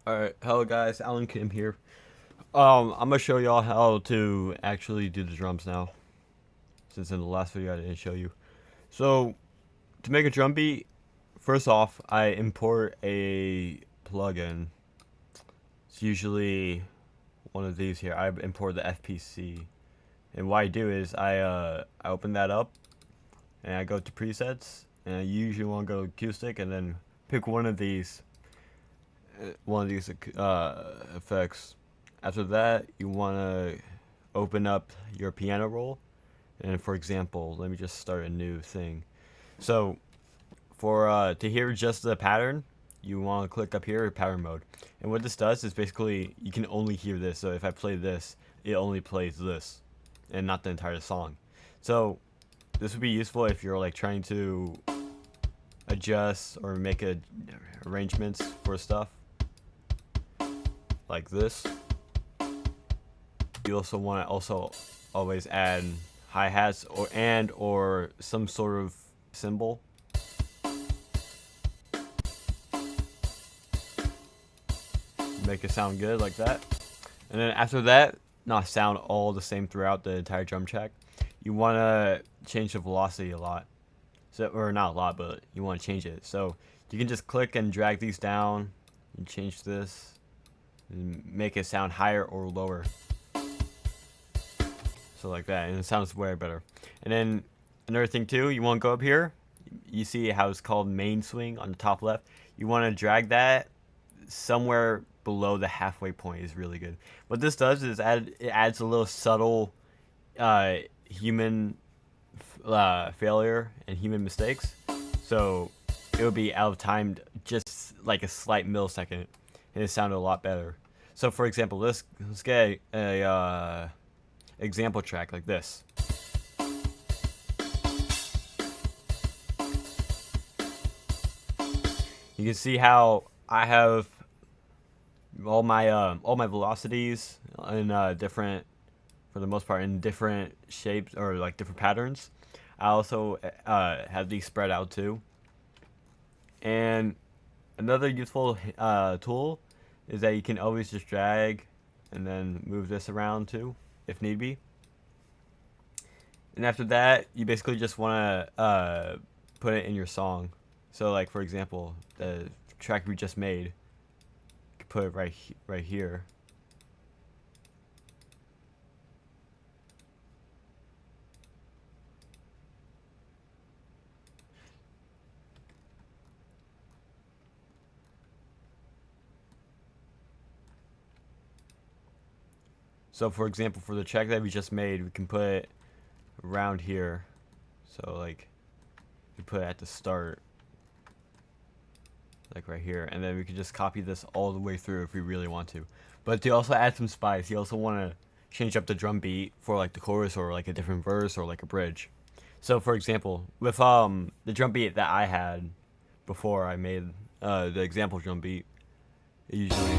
Alright, hello guys, Alan Kim here. I'm gonna show y'all how to actually do the drums now, since in the last video I didn't show you. So, to make a drum beat, first off, I import a plugin. It's usually one of these here. I import the FPC, and what I do is I open that up, and I go to presets, and I usually want to go acoustic, and then pick one of these effects. After that, you want to open up your piano roll, and for example, let me just start a new thing. So for to hear just the pattern, you want to click up here, pattern mode, and what this does is basically you can only hear this. So if I play this, it only plays this and not the entire song. So this would be useful if you're like trying to adjust or make arrangements for stuff like this. You also want to always add hi-hats or some sort of cymbal. Make it sound good like that. And then after that, not sound all the same throughout the entire drum track. You want to change the velocity a lot. So, or not a lot, but you want to change it. So you can just click and drag these down and change this and make it sound higher or lower. So like that, and it sounds way better. And then another thing too, you want to go up here. You see how it's called main swing on the top left. You want to drag that somewhere below the halfway point is really good. What this does is it adds a little subtle human failure and human mistakes. So it would be out of time just like a slight millisecond, and it sounded a lot better. So for example, let's get a example track like this. You can see how I have all my velocities in different, for the most part, in different shapes or like different patterns. I also have these spread out too. And another useful tool is that you can always just drag and then move this around too, if need be. And after that, you basically just want to put it in your song. So like for example, the track we just made, you can put it right here. So for example, for the track that we just made, we can put it around here. So like, we put it at the start, like right here, and then we can just copy this all the way through if we really want to. But to also add some spice, you also want to change up the drum beat for like the chorus or like a different verse or like a bridge. So for example, with the drum beat that I had before I made the example drum beat, it usually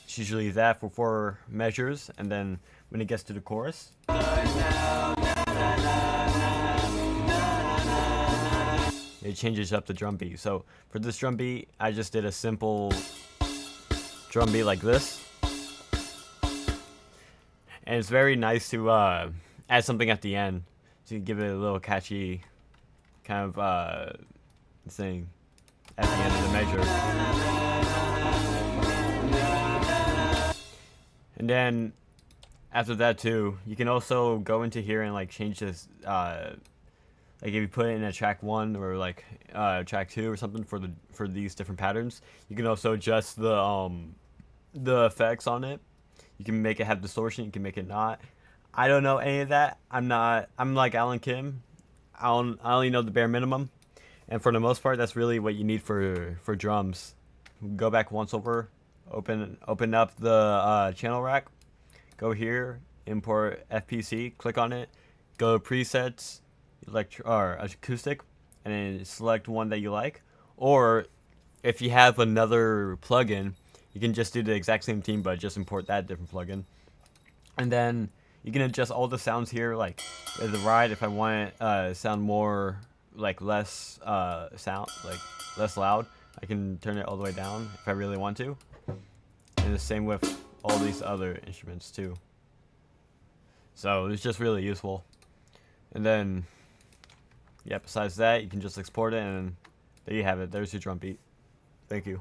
it's usually that for 4 measures, and then when it gets to the chorus, it changes up the drum beat. So for this drum beat, I just did a simple drum beat like this, and it's very nice to add something at the end to give it a little catchy kind of thing at the end of the measure. And then after that too, you can also go into here and like change this, like if you put it in a track 1 or like track 2 or something for these different patterns, you can also adjust the effects on it. You can make it have distortion, you can make it not. I don't know any of that. I'm like Alan Kim. I only know the bare minimum, and for the most part, that's really what you need for drums. Go back once over. Open up the channel rack, go here, import FPC, click on it, go to presets, or acoustic, and then select one that you like. Or if you have another plugin, you can just do the exact same thing but just import that different plugin. And then you can adjust all the sounds here, like the ride if I want it sound more like less sound, like less loud, I can turn it all the way down if I really want to. And the same with all these other instruments too. So it's just really useful. And then, yeah, besides that, you can just export it, and there you have it. There's your drum beat. Thank you.